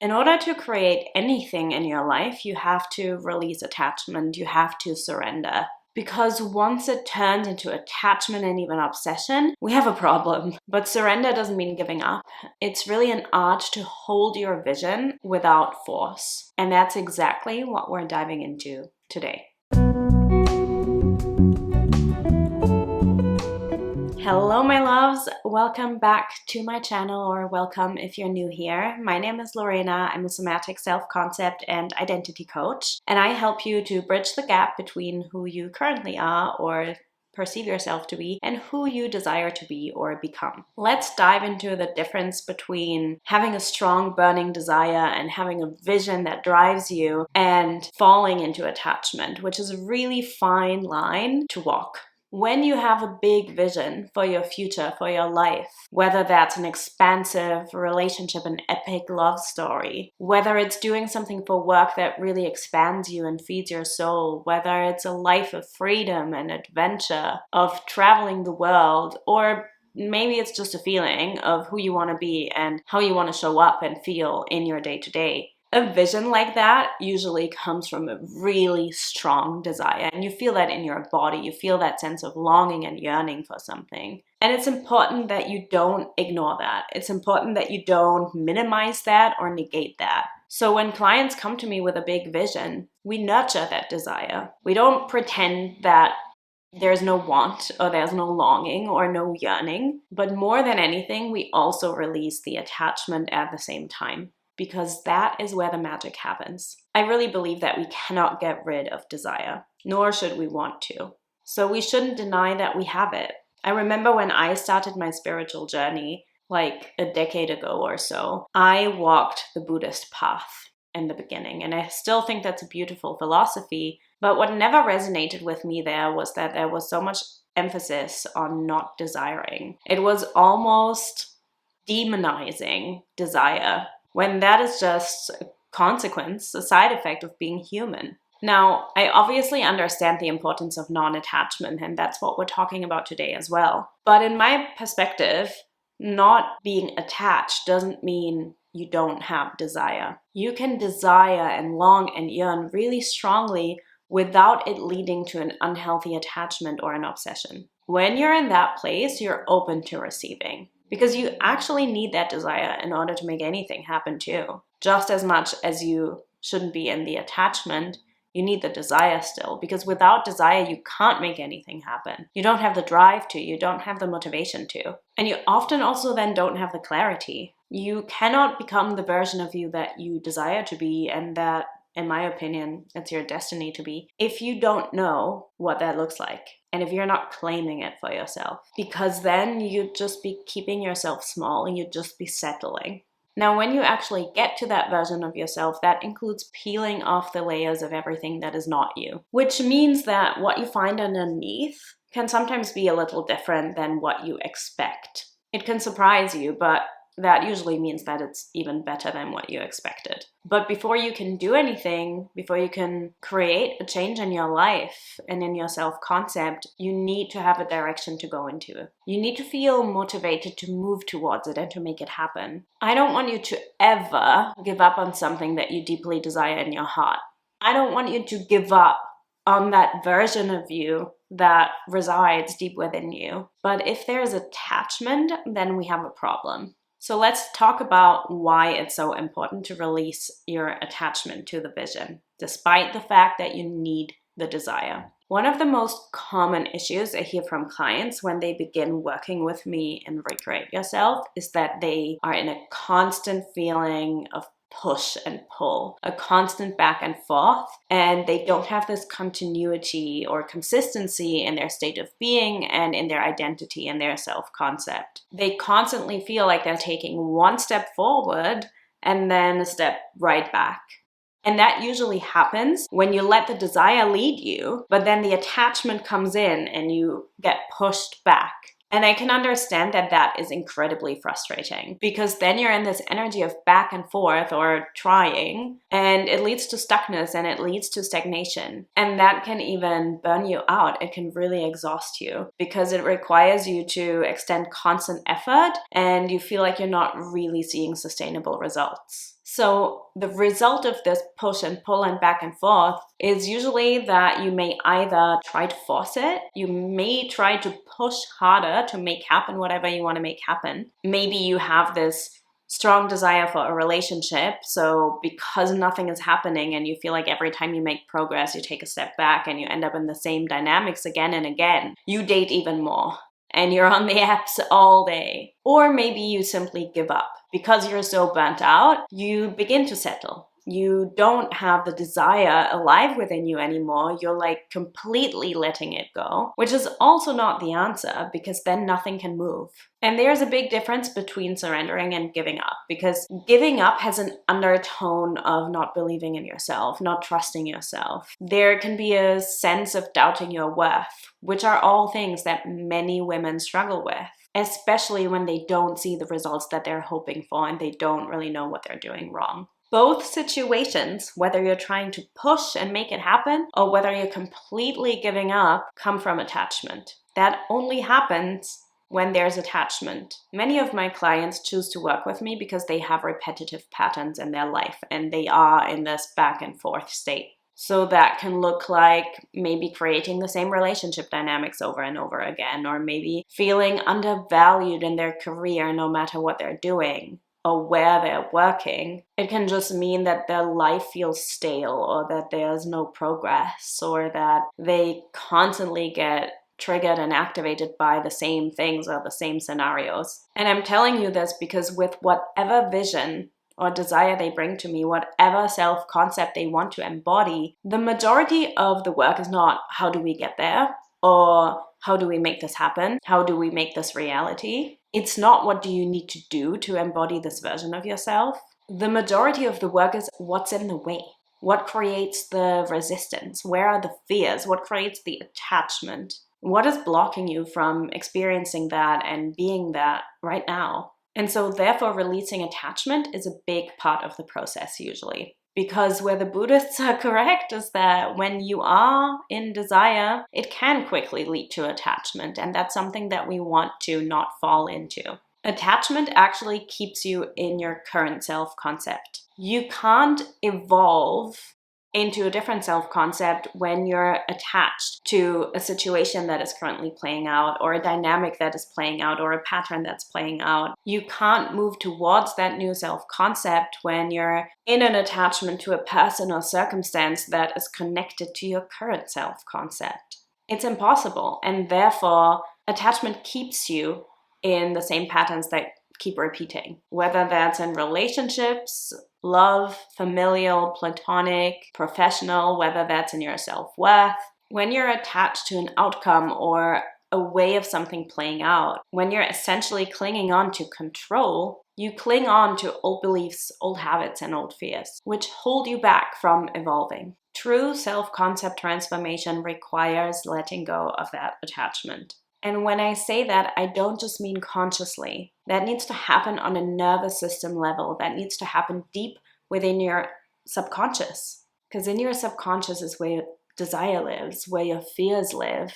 In order to create anything in your life, you have to release attachment, you have to surrender. Because once it turns into attachment and even obsession, we have a problem. But surrender doesn't mean giving up. It's really an art to hold your vision without force. And that's exactly what we're diving into today. Hello, my loves. Welcome back to my channel, or welcome if you're new here. My name is Lorena. I'm a somatic self-concept and identity coach, and I help you to bridge the gap between who you currently are or perceive yourself to be and who you desire to be or become. Let's dive into the difference between having a strong burning desire and having a vision that drives you and falling into attachment, which is a really fine line to walk. When you have a big vision for your future, for your life, whether that's an expansive relationship, an epic love story, whether it's doing something for work that really expands you and feeds your soul, whether it's a life of freedom and adventure, of traveling the world, or maybe it's just a feeling of who you want to be and how you want to show up and feel in your day-to-day. A vision like that usually comes from a really strong desire, and you feel that in your body. You feel that sense of longing and yearning for something. And it's important that you don't ignore that. It's important that you don't minimize that or negate that. So when clients come to me with a big vision, we nurture that desire. We don't pretend that there's no want or there's no longing or no yearning, but more than anything, we also release the attachment at the same time, because that is where the magic happens. I really believe that we cannot get rid of desire, nor should we want to. So we shouldn't deny that we have it. I remember when I started my spiritual journey, like a decade ago or so, I walked the Buddhist path in the beginning, and I still think that's a beautiful philosophy. But what never resonated with me there was that there was so much emphasis on not desiring. It was almost demonizing desire, when that is just a consequence, a side effect of being human. Now, I obviously understand the importance of non-attachment, and that's what we're talking about today as well. But in my perspective, not being attached doesn't mean you don't have desire. You can desire and long and yearn really strongly without it leading to an unhealthy attachment or an obsession. When you're in that place, you're open to receiving. Because you actually need that desire in order to make anything happen too. Just as much as you shouldn't be in the attachment, you need the desire still. Because without desire, you can't make anything happen. You don't have the drive to, you don't have the motivation to. And you often also then don't have the clarity. You cannot become the version of you that you desire to be, and that, in my opinion, it's your destiny to be, if you don't know what that looks like. And if you're not claiming it for yourself, because then you'd just be keeping yourself small and you'd just be settling. Now, when you actually get to that version of yourself, that includes peeling off the layers of everything that is not you, which means that what you find underneath can sometimes be a little different than what you expect. It can surprise you, but that usually means that it's even better than what you expected. But before you can do anything, before you can create a change in your life and in your self-concept, you need to have a direction to go into. You need to feel motivated to move towards it and to make it happen. I don't want you to ever give up on something that you deeply desire in your heart. I don't want you to give up on that version of you that resides deep within you. But if there's attachment, then we have a problem. So let's talk about why it's so important to release your attachment to the vision, despite the fact that you need the desire. One of the most common issues I hear from clients when they begin working with me in Recreate Yourself is that they are in a constant feeling of push and pull, a constant back and forth, and they don't have this continuity or consistency in their state of being and in their identity and their self-concept. They constantly feel like they're taking one step forward and then a step right back. And that usually happens when you let the desire lead you, but then the attachment comes in and you get pushed back. And I can understand that that is incredibly frustrating, because then you're in this energy of back and forth or trying, and it leads to stuckness and it leads to stagnation. And that can even burn you out. It can really exhaust you because it requires you to extend constant effort and you feel like you're not really seeing sustainable results. So the result of this push and pull and back and forth is usually that you may either try to force it, you may try to push harder to make happen whatever you want to make happen. Maybe you have this strong desire for a relationship, so because nothing is happening and you feel like every time you make progress, you take a step back and you end up in the same dynamics again and again, you date even more. And you're on the apps all day. Or maybe you simply give up. Because you're so burnt out, you begin to settle. You don't have the desire alive within you anymore. You're like completely letting it go, which is also not the answer, because then nothing can move. And there's a big difference between surrendering and giving up, because giving up has an undertone of not believing in yourself, not trusting yourself. There can be a sense of doubting your worth, which are all things that many women struggle with, especially when they don't see the results that they're hoping for and they don't really know what they're doing wrong. Both situations, whether you're trying to push and make it happen or whether you're completely giving up, come from attachment. That only happens when there's attachment. Many of my clients choose to work with me because they have repetitive patterns in their life and they are in this back and forth state. So that can look like maybe creating the same relationship dynamics over and over again, or maybe feeling undervalued in their career no matter what they're doing or where they're working. It can just mean that their life feels stale, or that there's no progress, or that they constantly get triggered and activated by the same things or the same scenarios. And I'm telling you this because with whatever vision or desire they bring to me, whatever self-concept they want to embody, the majority of the work is not how do we get there, or how do we make this happen, how do we make this reality. It's not what do you need to do to embody this version of yourself. The majority of the work is what's in the way. What creates the resistance? Where are the fears? What creates the attachment? What is blocking you from experiencing that and being that right now? And so therefore releasing attachment is a big part of the process usually. Because where the Buddhists are correct is that when you are in desire, it can quickly lead to attachment. And that's something that we want to not fall into. Attachment actually keeps you in your current self-concept. You can't evolve into a different self-concept when you're attached to a situation that is currently playing out, or a dynamic that is playing out, or a pattern that's playing out. You can't move towards that new self-concept when you're in an attachment to a person or circumstance that is connected to your current self-concept. It's impossible, and therefore attachment keeps you in the same patterns that keep repeating, whether that's in relationships, love, familial, platonic, professional, whether that's in your self-worth. When you're attached to an outcome or a way of something playing out, when you're essentially clinging on to control, you cling on to old beliefs, old habits, and old fears, which hold you back from evolving. True self-concept transformation requires letting go of that attachment. And when I say that, I don't just mean consciously. That needs to happen on a nervous system level. That needs to happen deep within your subconscious. Because in your subconscious is where your desire lives, where your fears live,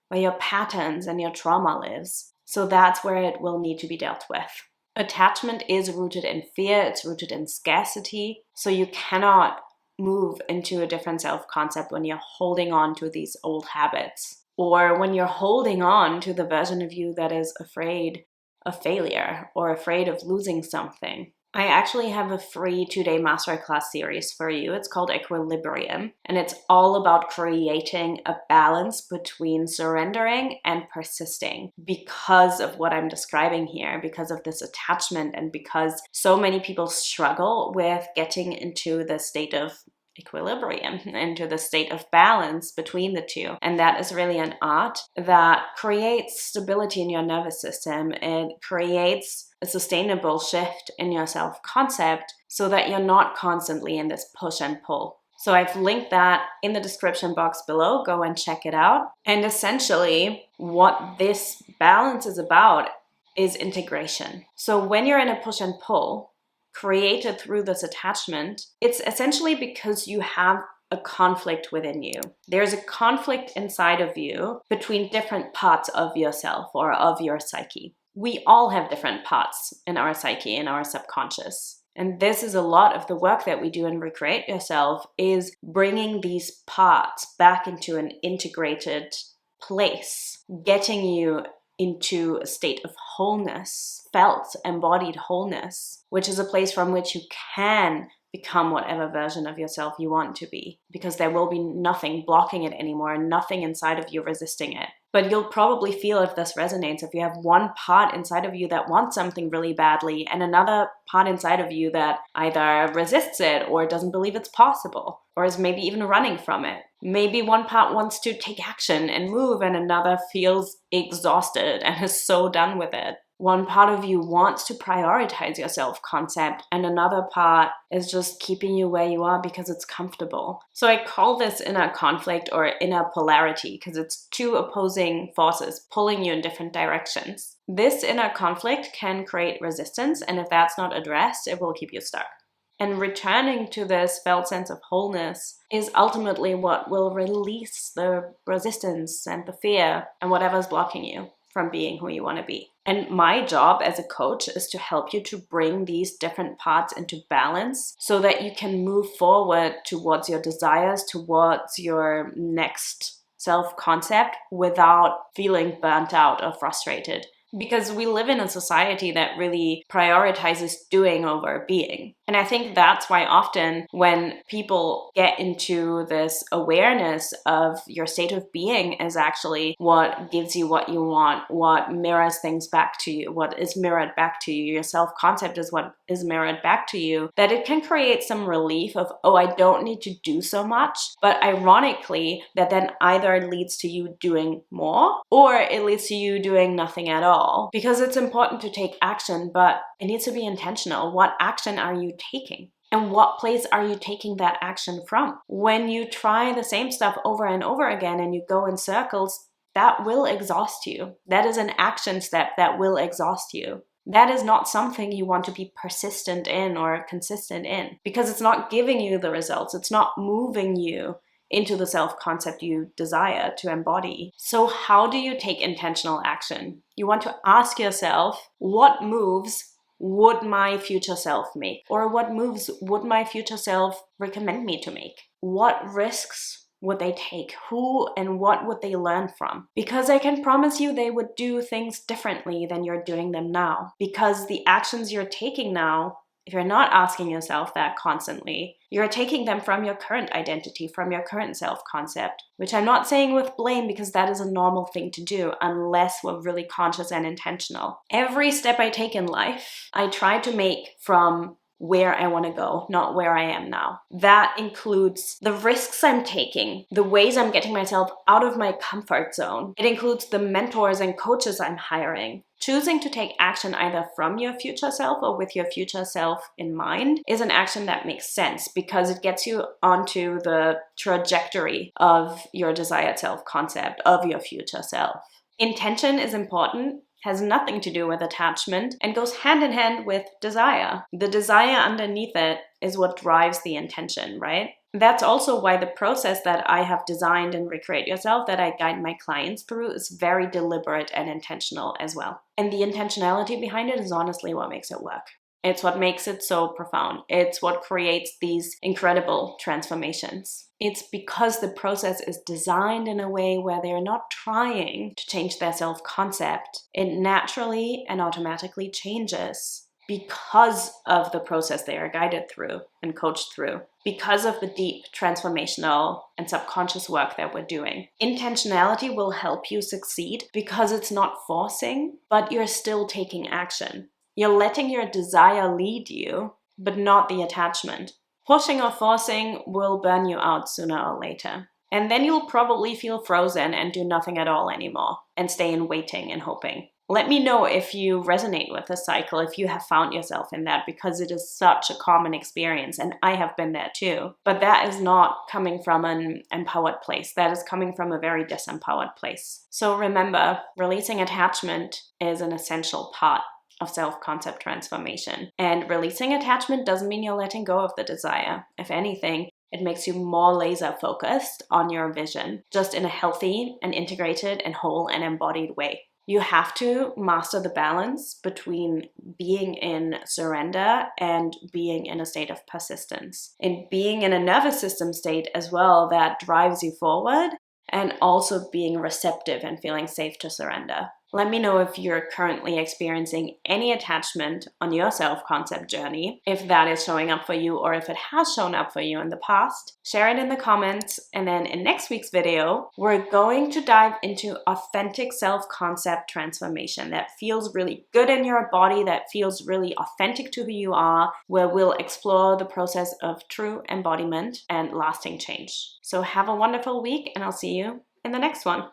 where your patterns and your trauma lives. So that's where it will need to be dealt with. Attachment is rooted in fear. It's rooted in scarcity. So you cannot move into a different self-concept when you're holding on to these old habits. Or when you're holding on to the version of you that is afraid of failure or afraid of losing something. I actually have a free 2-day masterclass series for you. It's called Equilibrium, and it's all about creating a balance between surrendering and persisting because of what I'm describing here, because of this attachment, and because so many people struggle with getting into the state of equilibrium, into the state of balance between the two. And that is really an art that creates stability in your nervous system. It creates a sustainable shift in your self-concept so that you're not constantly in this push and pull. So I've linked that in the description box below. Go and check it out. And essentially what this balance is about is integration. So when you're in a push and pull, created through this attachment, it's essentially because you have a conflict within you. There's a conflict inside of you between different parts of yourself or of your psyche. We all have different parts in our psyche, in our subconscious. And this is a lot of the work that we do in Recreate Yourself, is bringing these parts back into an integrated place, getting you into a state of wholeness, felt embodied wholeness, which is a place from which you can become whatever version of yourself you want to be, because there will be nothing blocking it anymore and nothing inside of you resisting it. But you'll probably feel if this resonates, if you have one part inside of you that wants something really badly and another part inside of you that either resists it or doesn't believe it's possible, or is maybe even running from it. Maybe one part wants to take action and move and another feels exhausted and is so done with it. One part of you wants to prioritize your self-concept and another part is just keeping you where you are because it's comfortable. So I call this inner conflict or inner polarity because it's two opposing forces pulling you in different directions. This inner conflict can create resistance, and if that's not addressed, it will keep you stuck. And returning to this felt sense of wholeness is ultimately what will release the resistance and the fear and whatever's blocking you from being who you want to be. And my job as a coach is to help you to bring these different parts into balance so that you can move forward towards your desires, towards your next self-concept without feeling burnt out or frustrated. Because we live in a society that really prioritizes doing over being. And I think that's why often when people get into this awareness of your state of being is actually what gives you what you want, what mirrors things back to you, what is mirrored back to you, your self-concept is what is mirrored back to you, that it can create some relief of, oh, I don't need to do so much. But ironically, that then either leads to you doing more or it leads to you doing nothing at all. Because it's important to take action, but it needs to be intentional. What action are you taking? And what place are you taking that action from? When you try the same stuff over and over again and you go in circles, that will exhaust you. That is an action step that will exhaust you. That is not something you want to be persistent in or consistent in because it's not giving you the results. It's not moving you into the self-concept you desire to embody. So how do you take intentional action? You want to ask yourself, what moves would my future self make? Or what moves would my future self recommend me to make? What risks would they take? Who and what would they learn from? Because I can promise you they would do things differently than you're doing them now. Because the actions you're taking now, if you're not asking yourself that constantly, you're taking them from your current identity, from your current self-concept, which I'm not saying with blame because that is a normal thing to do unless we're really conscious and intentional. Every step I take in life, I try to make from where I want to go, not where I am now. That includes the risks I'm taking, the ways I'm getting myself out of my comfort zone. It includes the mentors and coaches I'm hiring. Choosing to take action either from your future self or with your future self in mind is an action that makes sense because it gets you onto the trajectory of your desired self-concept, of your future self. Intention is important, has nothing to do with attachment, and goes hand in hand with desire. The desire underneath it is what drives the intention, right? That's also why the process that I have designed in Recreate Yourself that I guide my clients through is very deliberate and intentional as well. And the intentionality behind it is honestly what makes it work. It's what makes it so profound. It's what creates these incredible transformations. It's because the process is designed in a way where they're not trying to change their self-concept. It naturally and automatically changes because of the process they are guided through and coached through, because of the deep transformational and subconscious work that we're doing. Intentionality will help you succeed because it's not forcing, but you're still taking action. You're letting your desire lead you, but not the attachment. Pushing or forcing will burn you out sooner or later. And then you'll probably feel frozen and do nothing at all anymore and stay in waiting and hoping. Let me know if you resonate with this cycle, if you have found yourself in that, because it is such a common experience and I have been there too. But that is not coming from an empowered place. That is coming from a very disempowered place. So remember, releasing attachment is an essential part of self-concept transformation. And releasing attachment doesn't mean you're letting go of the desire. If anything, it makes you more laser focused on your vision, just in a healthy and integrated and whole and embodied way. You have to master the balance between being in surrender and being in a state of persistence, and being in a nervous system state as well that drives you forward, and also being receptive and feeling safe to surrender. Let me know if you're currently experiencing any attachment on your self-concept journey, if that is showing up for you or if it has shown up for you in the past. Share it in the comments, and then in next week's video, we're going to dive into authentic self-concept transformation that feels really good in your body, that feels really authentic to who you are, where we'll explore the process of true embodiment and lasting change. So have a wonderful week, and I'll see you in the next one.